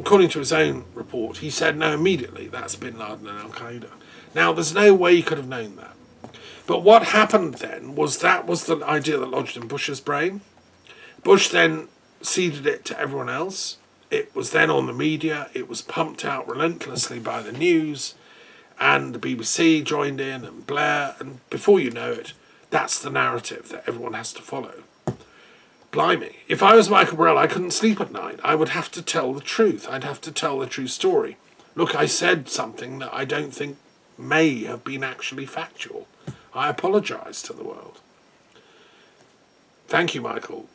according to his own report, he said, no, immediately, that's bin Laden and Al-Qaeda. Now, there's no way he could have known that. But what happened then was that was the idea that lodged in Bush's brain. Bush then seeded it to everyone else. It was then on the media. It was pumped out relentlessly by the news. And the BBC joined in, and Blair. And before you know it, that's the narrative that everyone has to follow. Blimey. If I was Michael Burrell, I couldn't sleep at night. I would have to tell the truth. I'd have to tell the true story. Look, I said something that I don't think may have been actually factual. I apologise to the world. Thank you, Michael.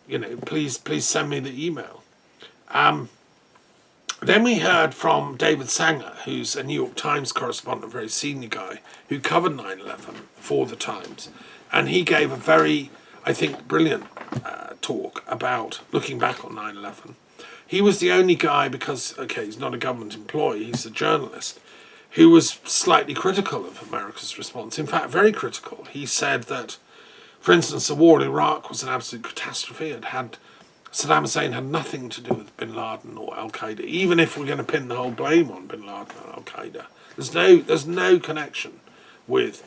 Please send me the email. Then we heard from David Sanger, who's a New York Times correspondent, a very senior guy, who covered 9/11 for the Times. And he gave a very, I think, brilliant talk about looking back on 9/11. He was the only guy, because, he's not a government employee, he's a journalist, who was slightly critical of America's response. In fact, very critical. He said that, for instance, the war in Iraq was an absolute catastrophe. Saddam Hussein had nothing to do with bin Laden or Al-Qaeda, even if we're going to pin the whole blame on bin Laden and Al-Qaeda. There's no connection with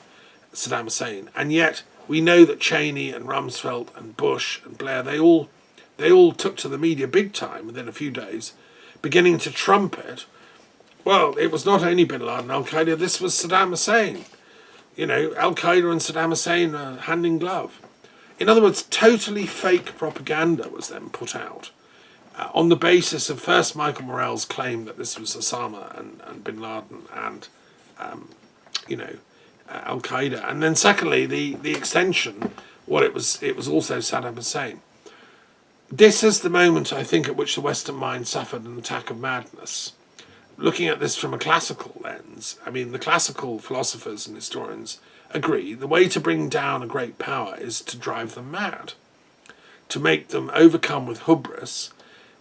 Saddam Hussein. And yet we know that Cheney and Rumsfeld and Bush and Blair, they all took to the media big time within a few days, beginning to trumpet, well, it was not only bin Laden and Al-Qaeda, this was Saddam Hussein. Al-Qaeda and Saddam Hussein are hand in glove. In other words, totally fake propaganda was then put out on the basis of first Michael Morell's claim that this was Osama and bin Laden and, Al-Qaeda. And then secondly, the extension, it was also Saddam Hussein. This is the moment, I think, at which the Western mind suffered an attack of madness. Looking at this from a classical lens, the classical philosophers and historians agree the way to bring down a great power is to drive them mad, to make them overcome with hubris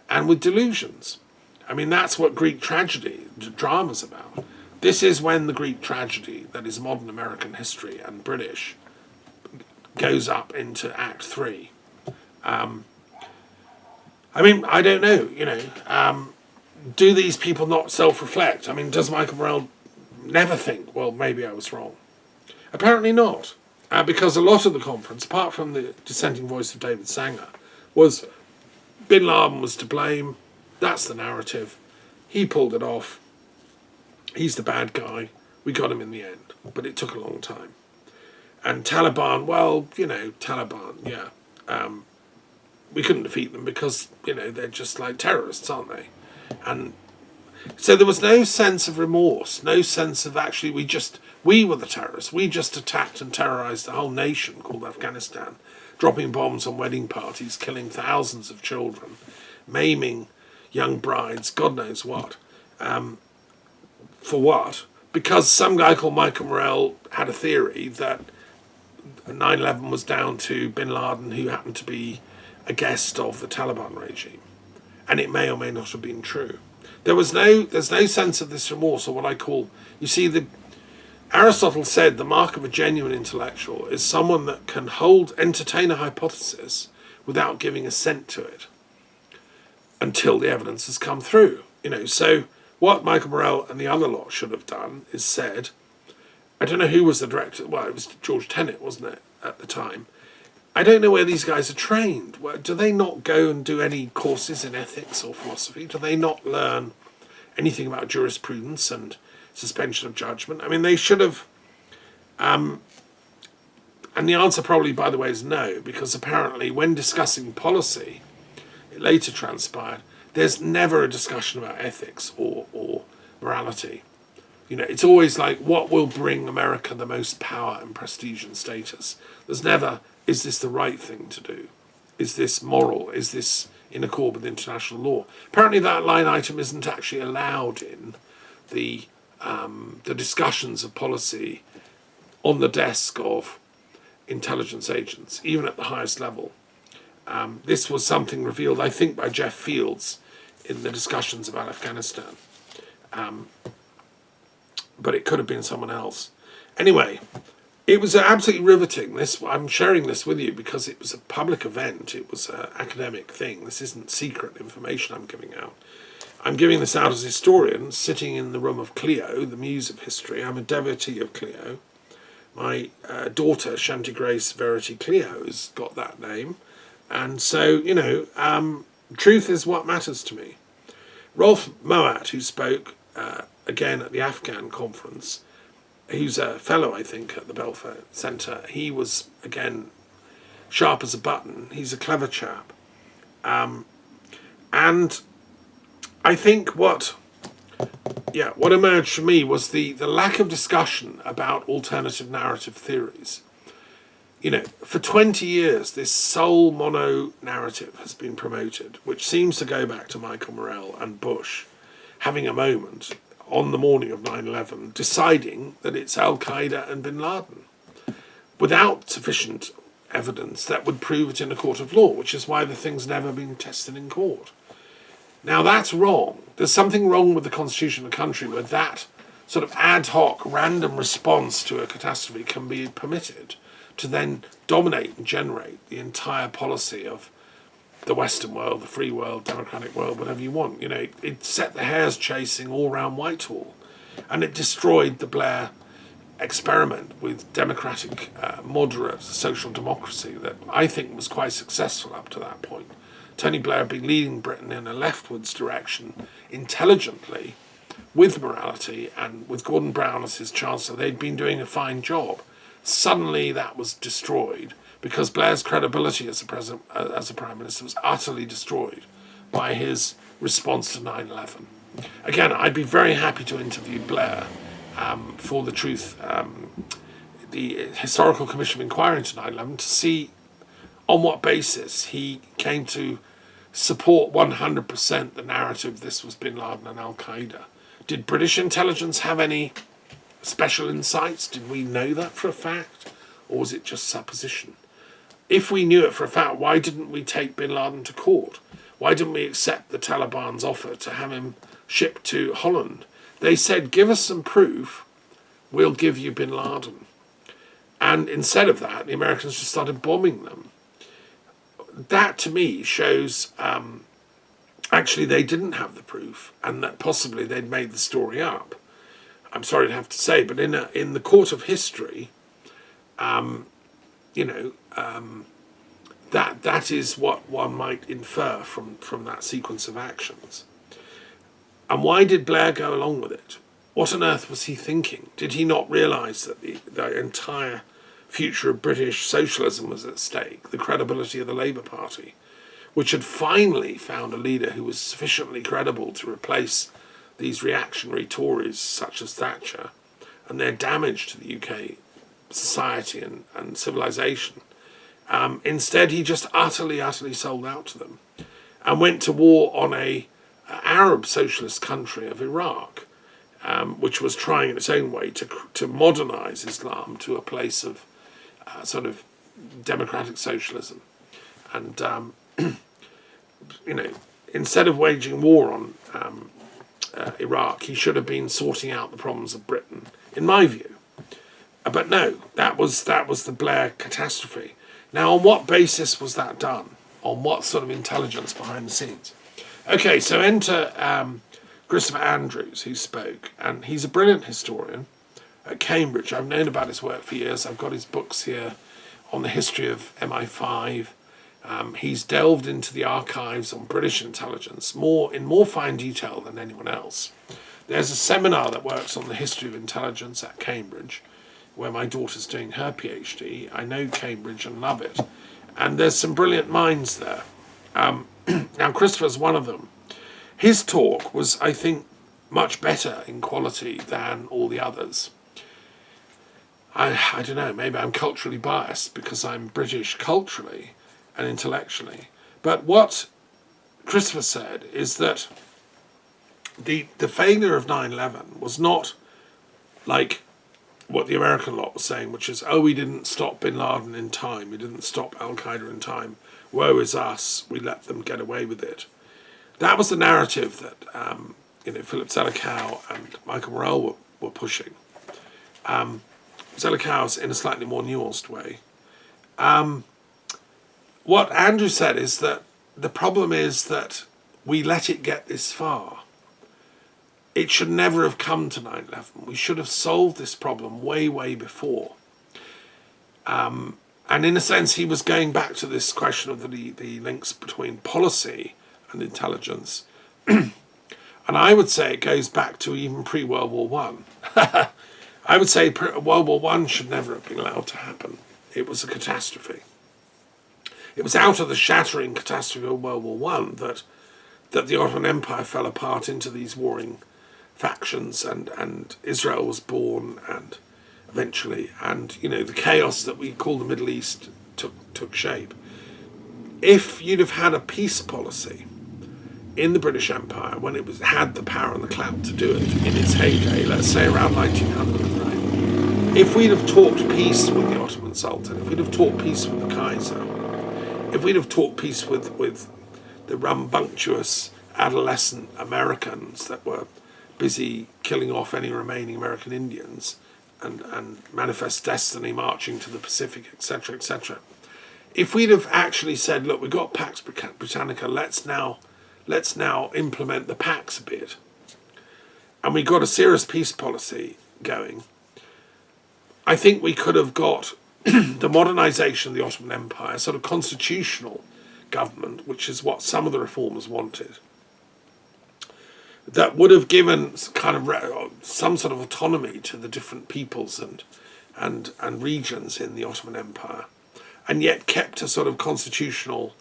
and with delusions. That's what Greek tragedy, drama's about. This is when the Greek tragedy, that is modern American history and British, goes up into Act 3. I don't know, do these people not self-reflect? Does Michael Morell never think, well, maybe I was wrong? Apparently not, because a lot of the conference, apart from the dissenting voice of David Sanger, was bin Laden was to blame, that's the narrative, he pulled it off, he's the bad guy, we got him in the end, but it took a long time. And Taliban, Taliban, yeah, we couldn't defeat them because, they're just like terrorists, aren't they? And so there was no sense of remorse, no sense of actually we were the terrorists. We just attacked and terrorized the whole nation called Afghanistan, dropping bombs on wedding parties, killing thousands of children, maiming young brides, God knows what. For what? Because some guy called Michael Morell had a theory that 9/11 was down to bin Laden, who happened to be a guest of the Taliban regime. And it may or may not have been true. There's no sense of this remorse, or what I call, Aristotle said the mark of a genuine intellectual is someone that can entertain a hypothesis without giving assent to it until the evidence has come through. So what Michael Morell and the other lot should have done is said, I don't know who was the director, well, it was George Tenet, wasn't it, at the time. I don't know where these guys are trained. Do they not go and do any courses in ethics or philosophy? Do they not learn anything about jurisprudence and suspension of judgment? They should have. And the answer probably, by the way, is no, because apparently when discussing policy, it later transpired, there's never a discussion about ethics or morality. It's always like, what will bring America the most power and prestige and status? There's never, is this the right thing to do? Is this moral? Is this in accord with international law? Apparently that line item isn't actually allowed in the discussions of policy on the desk of intelligence agents, even at the highest level. This was something revealed, I think, by Jeff Fields in the discussions about Afghanistan. But it could have been someone else. Anyway, it was absolutely riveting. I'm sharing this with you because it was a public event. It was an academic thing. This isn't secret information I'm giving out. I'm giving this out as a historian, sitting in the room of Clio, the muse of history. I'm a devotee of Clio. My daughter, Shanti Grace Verity Clio, has got that name. And so, truth is what matters to me. Rolf Moat, who spoke again at the Afghan conference, who's a fellow, I think, at the Belfer Centre, he was, again, sharp as a button. He's a clever chap. And I think what emerged for me was the lack of discussion about alternative narrative theories. For 20 years, this sole mono narrative has been promoted, which seems to go back to Michael Morell and Bush having a moment on the morning of 9/11, deciding that it's Al-Qaeda and bin Laden, without sufficient evidence that would prove it in a court of law, which is why the thing's never been tested in court. Now, that's wrong. There's something wrong with the constitution of a country where that sort of ad hoc, random response to a catastrophe can be permitted to then dominate and generate the entire policy of the Western world, the free world, democratic world, whatever you want. It set the hares chasing all around Whitehall, and it destroyed the Blair experiment with democratic, moderate social democracy that I think was quite successful up to that point. Tony Blair had been leading Britain in a leftwards direction intelligently, with morality, and with Gordon Brown as his chancellor. They'd been doing a fine job. Suddenly that was destroyed because Blair's credibility as a prime minister was utterly destroyed by his response to 9/11. Again, I'd be very happy to interview Blair for the truth, the Historical Commission of Inquiry into 9/11, to see on what basis he came to support 100% the narrative this was bin Laden and Al-Qaeda. Did British intelligence have any special insights? Did we know that for a fact? Or was it just supposition? If we knew it for a fact, why didn't we take bin Laden to court? Why didn't we accept the Taliban's offer to have him shipped to Holland? They said, give us some proof, we'll give you bin Laden. And instead of that, the Americans just started bombing them. That, to me, shows actually they didn't have the proof, and that possibly they'd made the story up. I'm sorry to have to say, but in the court of history, that is what one might infer from that sequence of actions. And why did Blair go along with it? What on earth was he thinking? Did he not realise that the entire future of British socialism was at stake, the credibility of the Labour Party, which had finally found a leader who was sufficiently credible to replace these reactionary Tories such as Thatcher and their damage to the UK society and civilization? Instead, he just utterly sold out to them and went to war on a Arab socialist country of Iraq, which was trying in its own way to modernize Islam to a place of sort of democratic socialism. And, instead of waging war on Iraq, he should have been sorting out the problems of Britain, in my view. But no, that was the Blair catastrophe. Now, on what basis was that done? On what sort of intelligence behind the scenes? Okay, so enter Christopher Andrews, who spoke, and he's a brilliant historian at Cambridge. I've known about his work for years. I've got his books here on the history of MI5. He's delved into the archives on British intelligence in more fine detail than anyone else. There's a seminar that works on the history of intelligence at Cambridge, where my daughter's doing her PhD. I know Cambridge and love it. And there's some brilliant minds there. Now, Christopher's one of them. His talk was, I think, much better in quality than all the others. I don't know, maybe I'm culturally biased because I'm British culturally and intellectually. But what Christopher said is that the failure of 9/11 was not like what the American lot was saying, which is, we didn't stop bin Laden in time, we didn't stop Al-Qaeda in time, woe is us, we let them get away with it. That was the narrative that Philip Zellikow and Michael Morell were pushing. Zellikow's in a slightly more nuanced way. What Andrew said is that the problem is that we let it get this far. it should never have come to 9/11. We should have solved this problem way, way before. And in a sense, he was going back to this question of the links between policy and intelligence. And I would say it goes back to even pre-World War One. I would say World War One should never have been allowed to happen. It was a catastrophe. It was out of the shattering catastrophe of World War One that the Ottoman Empire fell apart into these warring factions, and Israel was born, and eventually, and the chaos that we call the Middle East took shape. If you'd have had a peace policy in the British Empire when it had the power and the clout to do it in its heyday, let's say around 1900, right? If we'd have talked peace with the Ottoman Sultan, if we'd have talked peace with the Kaiser, if we'd have talked peace with the rambunctious adolescent Americans that were busy killing off any remaining American Indians and Manifest Destiny marching to the Pacific, etc., etc. If we'd have actually said, look, we've got Pax Britannica, let's now implement the Pax a bit, and we got a serious peace policy going, I think we could have got the modernisation of the Ottoman Empire, sort of constitutional government, which is what some of the reformers wanted, that would have given kind of some sort of autonomy to the different peoples and regions in the Ottoman Empire, and yet kept a sort of constitutional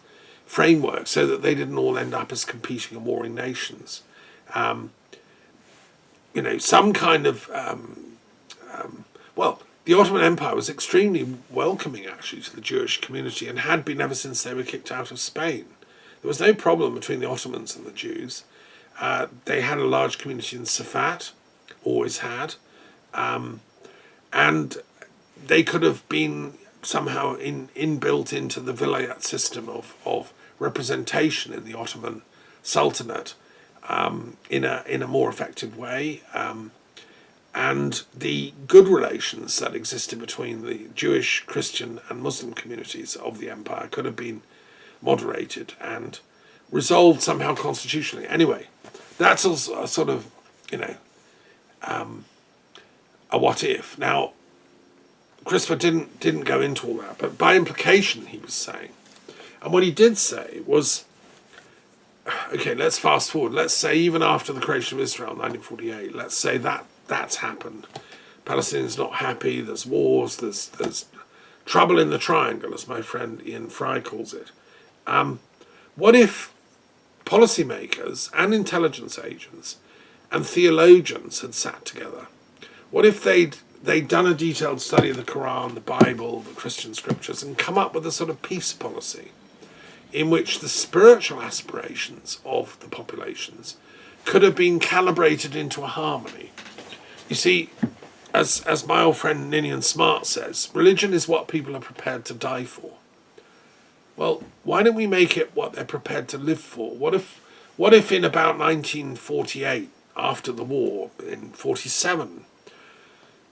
framework so that they didn't all end up as competing and warring nations. Some kind of the Ottoman Empire was extremely welcoming actually to the Jewish community, and had been ever since they were kicked out of Spain. There was no problem between the Ottomans and the Jews. They had a large community in Safat, always had, and they could have been somehow inbuilt into the vilayat system of representation in the Ottoman Sultanate in a more effective way, and the good relations that existed between the Jewish, Christian and Muslim communities of the empire could have been moderated and resolved somehow constitutionally. Anyway, that's also a sort of, a what if. Now, Christopher didn't go into all that, but by implication he was saying, and what he did say was, okay, let's fast forward. Let's say even after the creation of Israel in 1948, let's say that's happened. Palestinians not happy, there's wars, there's trouble in the triangle, as my friend Ian Fry calls it. What if policymakers and intelligence agents and theologians had sat together? What if they'd done a detailed study of the Quran, the Bible, the Christian scriptures, and come up with a sort of peace policy in which the spiritual aspirations of the populations could have been calibrated into a harmony? You see, as my old friend Ninian Smart says, religion is what people are prepared to die for. Well, why don't we make it what they're prepared to live for? What if in about 1948, after the war, in 47,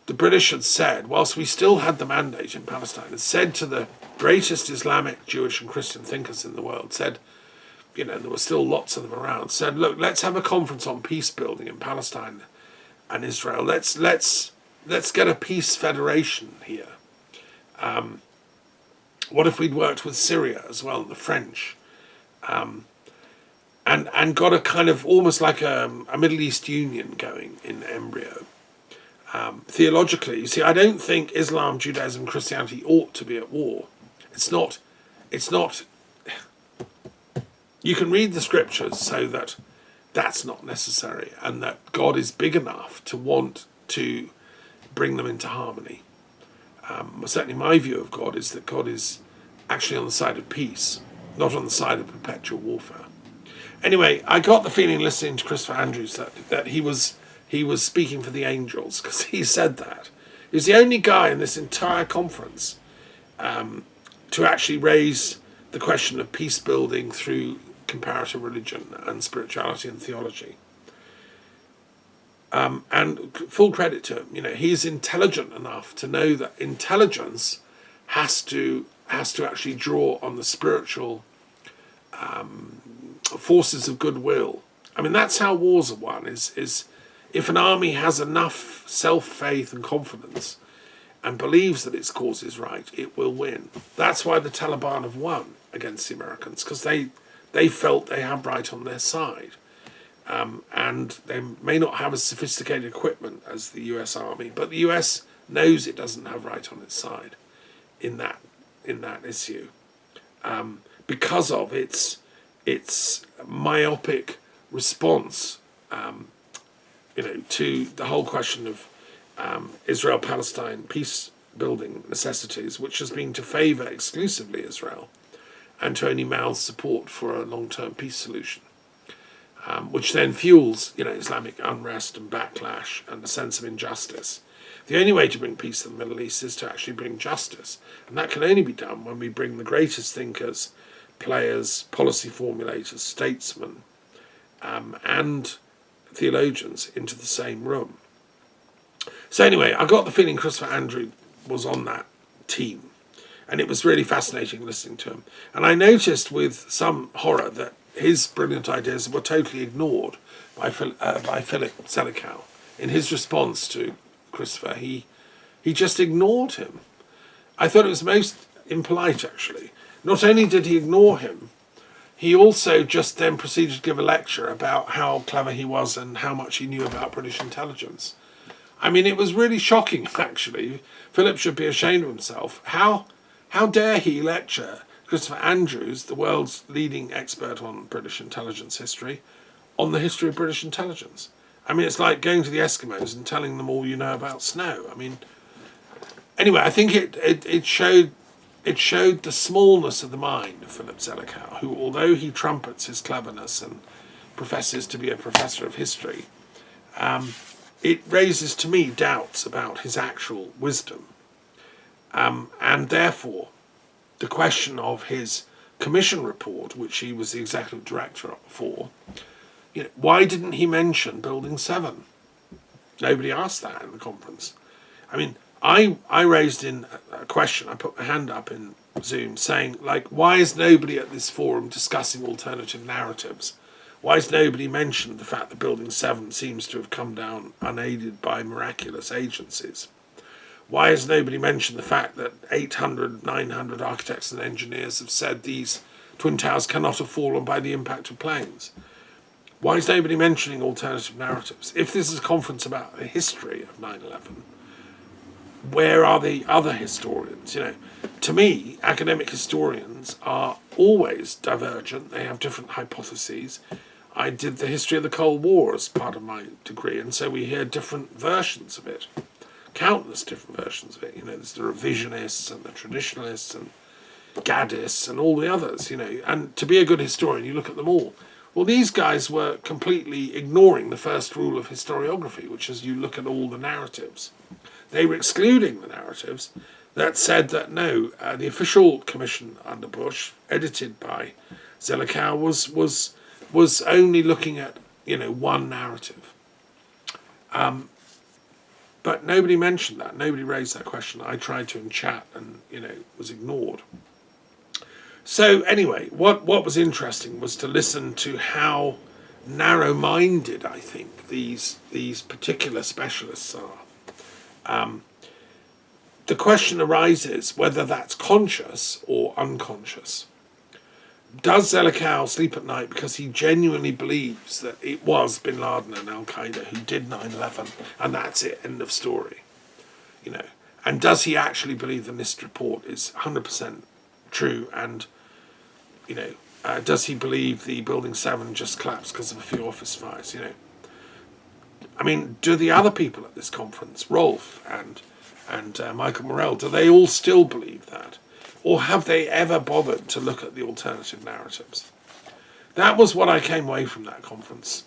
the British had said, whilst we still had the mandate in Palestine, had said to the greatest Islamic, Jewish and Christian thinkers in the world, said, there were still lots of them around, said, look, let's have a conference on peace building in Palestine and Israel. Let's get a peace federation here. What if we'd worked with Syria as well, and the French, and got a kind of almost like a Middle East union going in embryo? Theologically, you see, I don't think Islam, Judaism, Christianity ought to be at war. It's not. You can read the scriptures so that that's not necessary, and that God is big enough to want to bring them into harmony. Certainly my view of God is that God is actually on the side of peace, not on the side of perpetual warfare. Anyway, I got the feeling listening to Christopher Andrews that he was speaking for the angels, because he said that. He was the only guy in this entire conference to actually raise the question of peace building through comparative religion and spirituality and theology. And full credit to him. He's intelligent enough to know that intelligence has to actually draw on the spiritual forces of goodwill. I mean, that's how wars are won. Is if an army has enough self-faith and confidence and believes that its cause is right, it will win. That's why the Taliban have won against the Americans, because they felt they have right on their side. And they may not have as sophisticated equipment as the US Army, but the US knows it doesn't have right on its side in that issue, because of its myopic response, to the whole question of Israel-Palestine peace-building necessities, which has been to favour exclusively Israel and to only mouth support for a long-term peace solution, which then fuels, Islamic unrest and backlash and a sense of injustice. The only way to bring peace to the Middle East is to actually bring justice, and that can only be done when we bring the greatest thinkers, players, policy formulators, statesmen, and theologians into the same room. So anyway, I got the feeling Christopher Andrew was on that team, and it was really fascinating listening to him. And I noticed with some horror that his brilliant ideas were totally ignored by Philip Zellikow. In his response to Christopher, he just ignored him. I thought it was most impolite, actually. Not only did he ignore him, he also just then proceeded to give a lecture about how clever he was and how much he knew about British intelligence. I mean, it was really shocking, actually. Philip should be ashamed of himself. How dare he lecture Christopher Andrews, the world's leading expert on British intelligence history, on the history of British intelligence? I mean, it's like going to the Eskimos and telling them all you know about snow. I mean, anyway, I think it showed the smallness of the mind of Philip Zellikow, who, although he trumpets his cleverness and professes to be a professor of history, it raises to me doubts about his actual wisdom. And therefore, the question of his commission report, which he was the executive director for, why didn't he mention Building 7? Nobody asked that in the conference. I mean, I raised in a question, I put my hand up in Zoom saying, why is nobody at this forum discussing alternative narratives? Why has nobody mentioned the fact that Building 7 seems to have come down unaided by miraculous agencies? Why has nobody mentioned the fact that 800, 900 architects and engineers have said these twin towers cannot have fallen by the impact of planes? Why is nobody mentioning alternative narratives? If this is a conference about the history of 9/11, where are the other historians? To me, academic historians are always divergent. They have different hypotheses. I did the history of the Cold War as part of my degree, and so we hear different versions of it, countless different versions of it. There's the revisionists and the traditionalists and Gaddists and all the others, and to be a good historian, you look at them all. Well, these guys were completely ignoring the first rule of historiography, which is you look at all the narratives. They were excluding the narratives that said that no, the official commission under Bush, edited by Zellikow, was only looking at one narrative. But nobody mentioned that. Nobody raised that question. I tried to in chat and was ignored. So anyway, what was interesting was to listen to how narrow-minded I think these particular specialists are. The question arises whether that's conscious or unconscious. Does Zellikow sleep at night because he genuinely believes that it was bin Laden and Al-Qaeda who did 9/11 and that's it, end of story? And does he actually believe the NIST report is 100% true? And does he believe the Building 7 just collapsed because of a few office fires? I mean, do the other people at this conference, Rolf and Michael Morell, do they all still believe that? Or have they ever bothered to look at the alternative narratives? That was what I came away from that conference,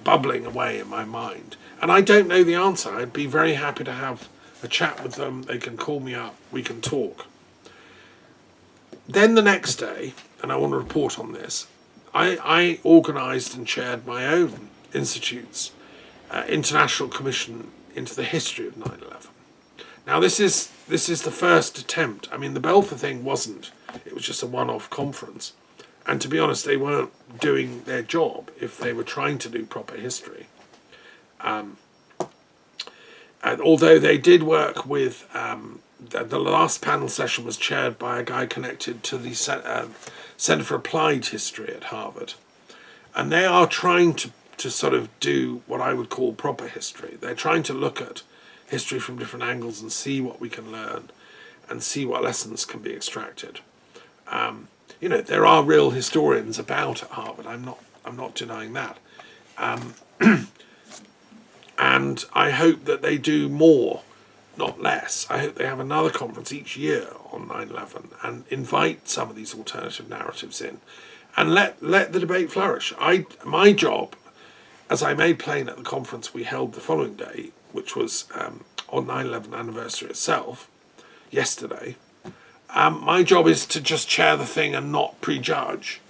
bubbling away in my mind. And I don't know the answer. I'd be very happy to have a chat with them. They can call me up. We can talk. Then the next day, and I want to report on this, I organised and chaired my own institute's International Commission into the history of 9/11. Now this is the first attempt. I mean, the Belfer thing wasn't. It was just a one-off conference. And to be honest, they weren't doing their job if they were trying to do proper history. And although they did work with, the last panel session was chaired by a guy connected to the Center for Applied History at Harvard. And they are trying to sort of do what I would call proper history. They're trying to look at history from different angles and see what we can learn and see what lessons can be extracted. There are real historians about at Harvard. I'm not denying that. And I hope that they do more, not less. I hope they have another conference each year on 9/11 and invite some of these alternative narratives in and let the debate flourish. My job, as I made plain at the conference we held the following day, which was on 9/11 anniversary itself, yesterday, my job is to just chair the thing and not prejudge.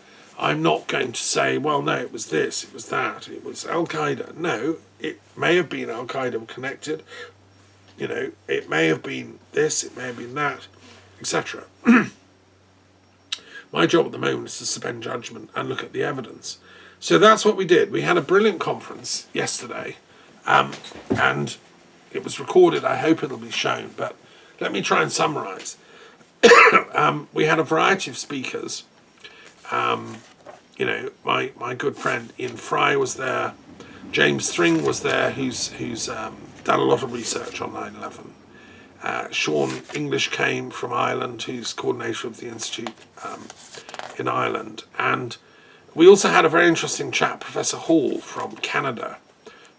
I'm not going to say, well, no, it was this, it was that, it was Al-Qaeda. No, it may have been Al-Qaeda connected. It may have been this, it may have been that, etc. My job at the moment is to suspend judgment and look at the evidence. So that's what we did. We had a brilliant conference yesterday, and it was recorded. I hope it'll be shown, but let me try and summarise. We had a variety of speakers. My good friend Ian Fry was there. James Thring was there, who's done a lot of research on 9/11. Sean English came from Ireland, who's coordinator of the Institute in Ireland. And we also had a very interesting chap, Professor Hall from Canada,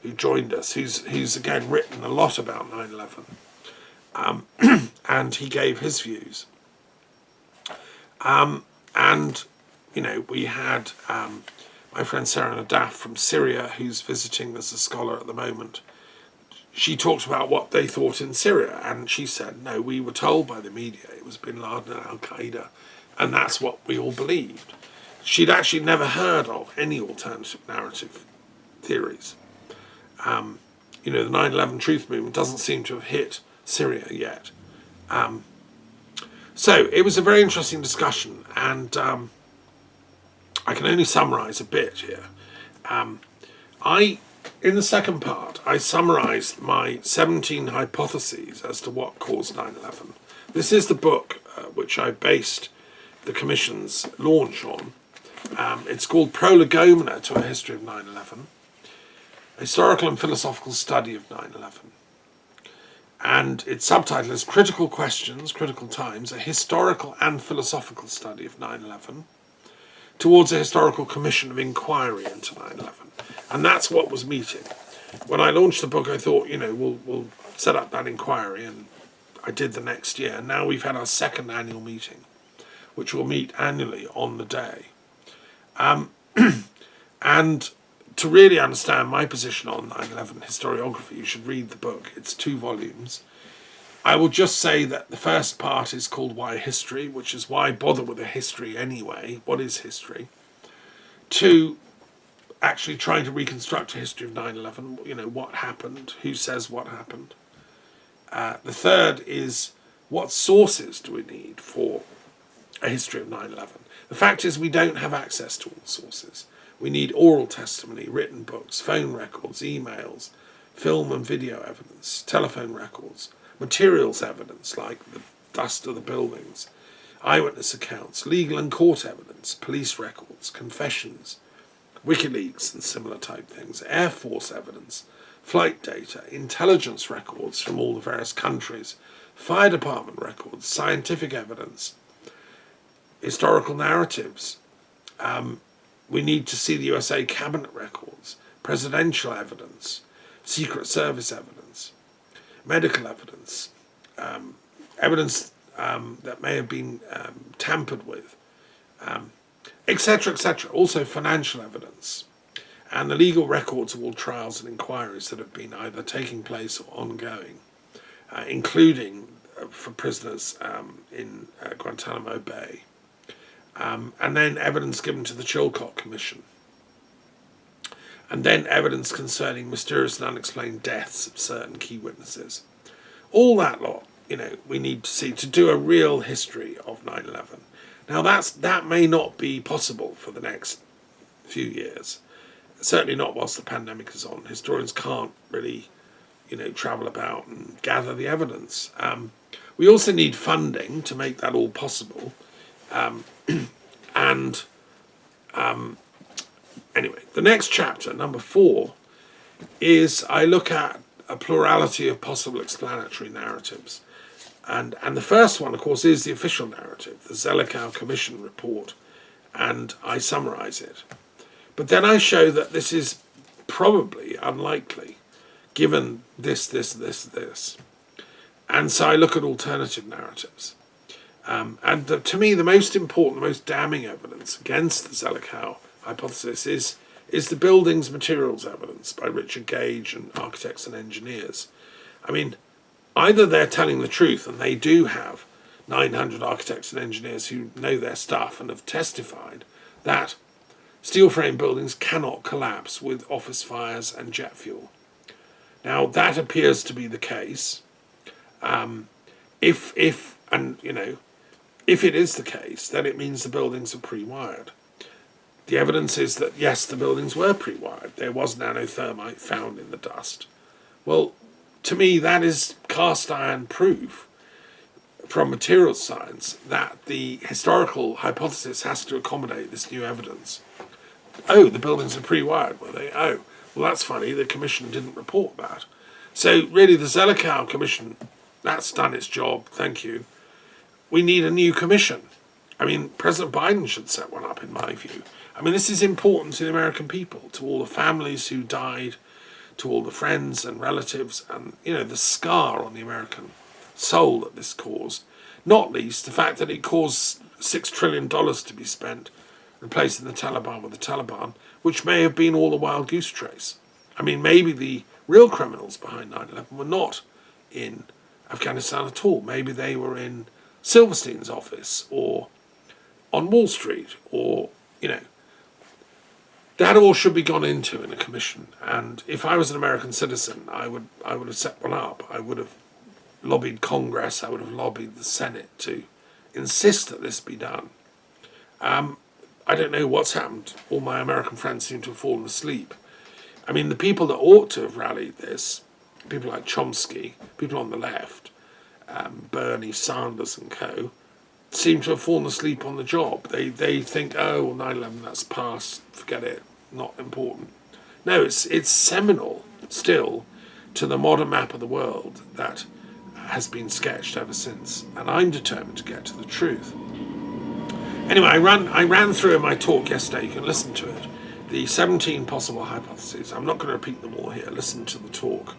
who joined us, who's again written a lot about 9/11. And he gave his views. We had my friend Sarah Nadaf from Syria, who's visiting as a scholar at the moment. She talked about what they thought in Syria, and she said, no, we were told by the media it was Bin Laden and Al-Qaeda, and that's what we all believed. She'd actually never heard of any alternative narrative theories. The 9/11 truth movement doesn't seem to have hit Syria yet. So it was a very interesting discussion, and I can only summarise a bit here. In the second part, I summarised my 17 hypotheses as to what caused 9/11. This is the book which I based the Commission's launch on. It's called Prolegomena to a History of 9/11, a historical and philosophical study of 9/11. And its subtitle is Critical Questions, Critical Times, a historical and philosophical study of 9/11 towards a historical commission of inquiry into 9/11. And that's what was meeting. When I launched the book, I thought, we'll set up that inquiry, and I did the next year. And now we've had our second annual meeting, which will meet annually on the day. And to really understand my position on 9/11 historiography, you should read the book. It's 2 volumes. I will just say that the first part is called Why History, which is why bother with a history anyway? What is history? 2, actually trying to reconstruct a history of 9/11, what happened, who says what happened. The third is, what sources do we need for a history of 9/11? The fact is we don't have access to all sources. We need oral testimony, written books, phone records, emails, film and video evidence, telephone records, materials evidence like the dust of the buildings, eyewitness accounts, legal and court evidence, police records, confessions, WikiLeaks and similar type things, Air Force evidence, flight data, intelligence records from all the various countries, fire department records, scientific evidence, historical narratives. We need to see the USA cabinet records, presidential evidence, Secret Service evidence, medical evidence, evidence that may have been tampered with, etc., etc. Also financial evidence, and the legal records of all trials and inquiries that have been either taking place or ongoing, including for prisoners in Guantanamo Bay. And then evidence given to the Chilcot Commission. And then evidence concerning mysterious and unexplained deaths of certain key witnesses. All that lot, we need to see to do a real history of 9/11. Now that may not be possible for the next few years. certainly not whilst the pandemic is on. Historians can't really, travel about and gather the evidence. We also need funding to make that all possible. And anyway, the next chapter, number 4, is I look at a plurality of possible explanatory narratives. And the first one, of course, is the official narrative, the Zellikow Commission report, and I summarise it. But then I show that this is probably unlikely, given this. And so I look at alternative narratives. To me, the most important, the most damning evidence against the Zellikow hypothesis is the buildings materials evidence by Richard Gage and architects and engineers. I mean, either they're telling the truth and they do have 900 architects and engineers who know their stuff and have testified that steel frame buildings cannot collapse with office fires and jet fuel. Now, that appears to be the case. If it is the case, then it means the buildings are pre-wired. The evidence is that, yes, the buildings were pre-wired. There was nanothermite found in the dust. Well, to me, that is cast iron proof from materials science that the historical hypothesis has to accommodate this new evidence. Oh, the buildings are pre-wired, were they? Oh, well, that's funny. The commission didn't report that. So really, the Zellikow Commission, that's done its job. Thank you. We need a new commission. I mean, President Biden should set one up, in my view. I mean, this is important to the American people, to all the families who died, to all the friends and relatives, and, the scar on the American soul that this caused. Not least the fact that it caused $6 trillion to be spent replacing the Taliban with the Taliban, which may have been all a wild goose chase. I mean, maybe the real criminals behind 9/11 were not in Afghanistan at all. Maybe they were in Silverstein's office or on Wall Street, or, that all should be gone into in a commission. And if I was an American citizen, I would have set one up. I would have lobbied Congress. I would have lobbied the Senate to insist that this be done. I don't know what's happened. All my American friends seem to have fallen asleep. I mean, the people that ought to have rallied this, people like Chomsky, people on the left, Bernie Sanders and co, seem to have fallen asleep on the job. They think, oh, well, 9/11, that's past, forget it, not important. No, it's seminal still to the modern map of the world that has been sketched ever since, and I'm determined to get to the truth. Anyway, I ran through in my talk yesterday, you can listen to it, the 17 possible hypotheses. I'm not going to repeat them all here, listen to the talk.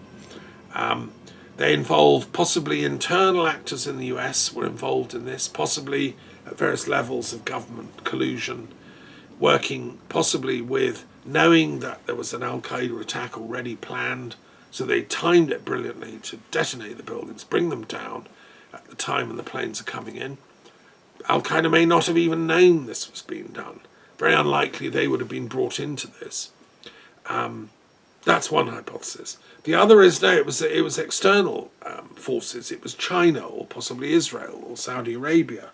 They involve possibly internal actors in the US were involved in this, possibly at various levels of government collusion, working possibly with knowing that there was an Al-Qaeda attack already planned, so they timed it brilliantly to detonate the buildings, bring them down at the time when the planes are coming in. Al-Qaeda may not have even known this was being done. Very unlikely they would have been brought into this. That's one hypothesis. The other is, no, it was external forces. It was China or possibly Israel or Saudi Arabia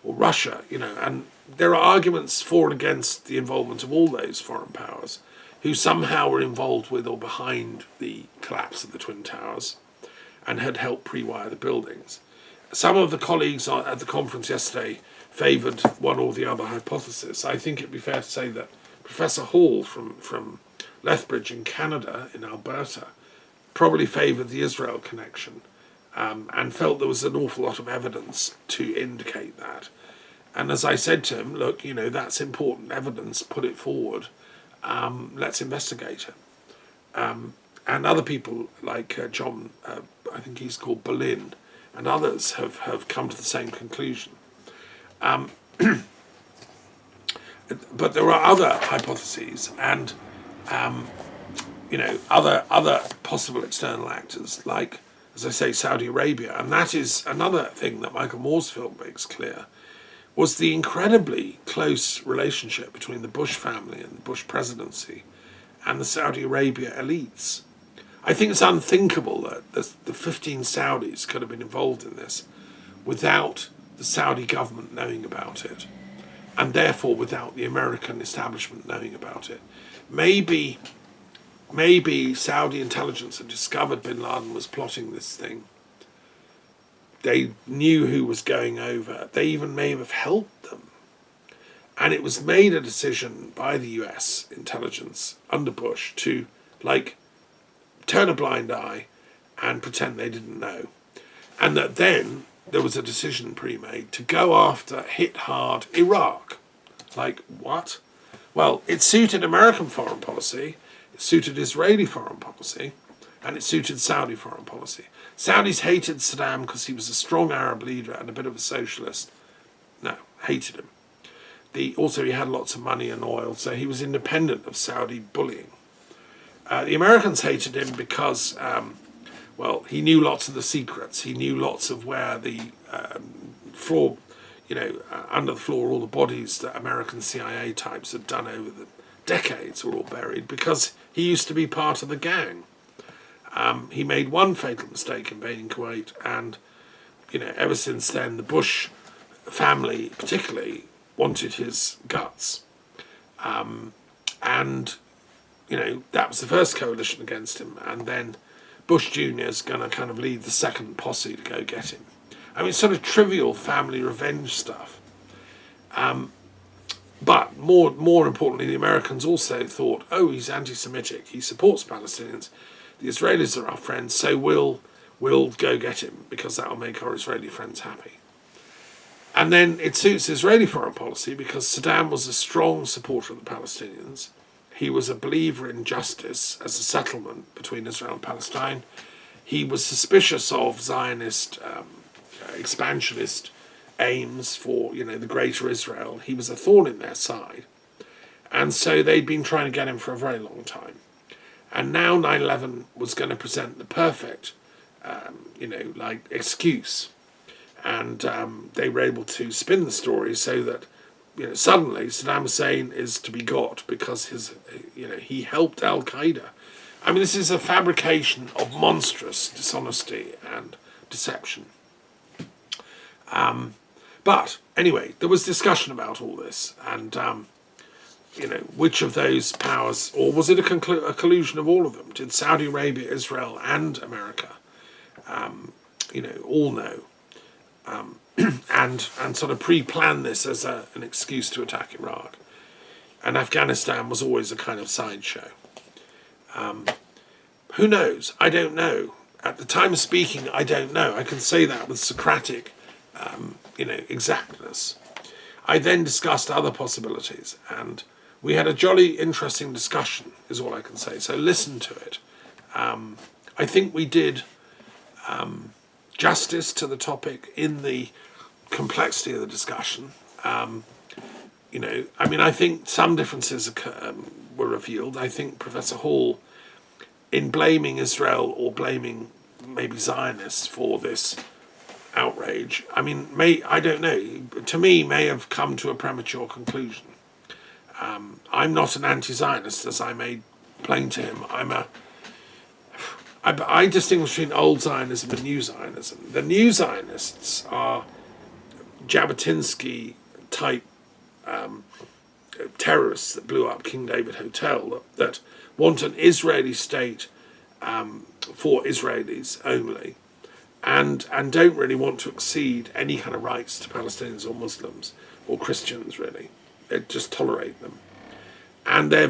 or Russia, and there are arguments for and against the involvement of all those foreign powers who somehow were involved with or behind the collapse of the Twin Towers and had helped pre-wire the buildings. Some of the colleagues at the conference yesterday favoured one or the other hypothesis. I think it'd be fair to say that Professor Hall from Lethbridge in Canada, in Alberta, probably favoured the Israel connection and felt there was an awful lot of evidence to indicate that. And as I said to him, look, that's important evidence, put it forward, let's investigate it. And other people like John, I think he's called Berlin, and others have come to the same conclusion. But there are other hypotheses and other possible external actors, like, as I say, Saudi Arabia. And that is another thing that Michael Moore's film makes clear, was the incredibly close relationship between the Bush family and the Bush presidency and the Saudi Arabia elites. I think it's unthinkable that the 15 Saudis could have been involved in this without the Saudi government knowing about it, and therefore without the American establishment knowing about it. maybe Saudi intelligence had discovered bin Laden was plotting this thing. They knew who was going over. They even may have helped them. And it was made a decision by the US intelligence under Bush to, like, turn a blind eye and pretend they didn't know. And that then there was a decision pre-made to go after, hit hard, Iraq. Like, what? Well, it suited American foreign policy, it suited Israeli foreign policy, and it suited Saudi foreign policy. Saudis hated Saddam because he was a strong Arab leader and a bit of a socialist. No, hated him. Also, he had lots of money and oil, so he was independent of Saudi bullying. The Americans hated him because, well, he knew lots of the secrets. He knew lots of where the floor, under the floor, all the bodies that American CIA types had done over the decades were all buried because he used to be part of the gang. He made one fatal mistake invading Kuwait, and ever since then the Bush family particularly wanted his guts, and that was the first coalition against him, and then Bush Jr. is going to kind of lead the second posse to go get him. I mean, sort of trivial family revenge stuff. But more importantly, the Americans also thought, oh, he's anti-Semitic, he supports Palestinians, the Israelis are our friends, so we'll go get him because that'll make our Israeli friends happy. And then it suits Israeli foreign policy because Saddam was a strong supporter of the Palestinians. He was a believer in justice as a settlement between Israel and Palestine. He was suspicious of Zionist, expansionist aims for, the greater Israel. He was a thorn in their side. And so they'd been trying to get him for a very long time. And now 9/11 was going to present the perfect, excuse. And they were able to spin the story so that, suddenly Saddam Hussein is to be got because he helped Al Qaeda. I mean, this is a fabrication of monstrous dishonesty and deception. But anyway, there was discussion about all this, and which of those powers, or was it a collusion of all of them? Did Saudi Arabia, Israel, and America, all know? And sort of pre-plan this as an excuse to attack Iraq. And Afghanistan was always a kind of sideshow. Who knows? I don't know. At the time of speaking, I don't know. I can say that with Socratic, exactness. I then discussed other possibilities, and we had a jolly interesting discussion, is all I can say. So listen to it. I think we did justice to the topic in the complexity of the discussion. I think some differences were revealed. I think Professor Hall, in blaming Israel or blaming maybe Zionists for this outrage, I don't know, to me may have come to a premature conclusion. I'm not an anti-Zionist, as I made plain to him. I distinguish between old Zionism and new Zionism. The new Zionists are Jabotinsky-type terrorists that blew up King David Hotel, that want an Israeli state for Israelis only, and don't really want to exceed any kind of rights to Palestinians or Muslims or Christians, really. They just tolerate them. And their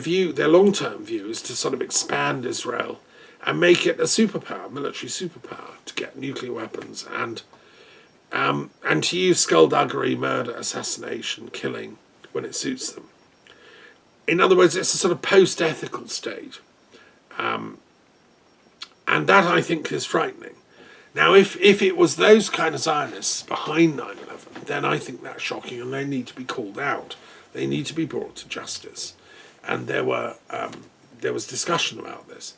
long-term view is to sort of expand Israel and make it a superpower, military superpower, to get nuclear weapons and to use skullduggery, murder, assassination, killing when it suits them. In other words, it's a sort of post-ethical state. And that, I think, is frightening. Now, if it was those kind of Zionists behind 9/11, then I think that's shocking, and they need to be called out. They need to be brought to justice. And there was discussion about this.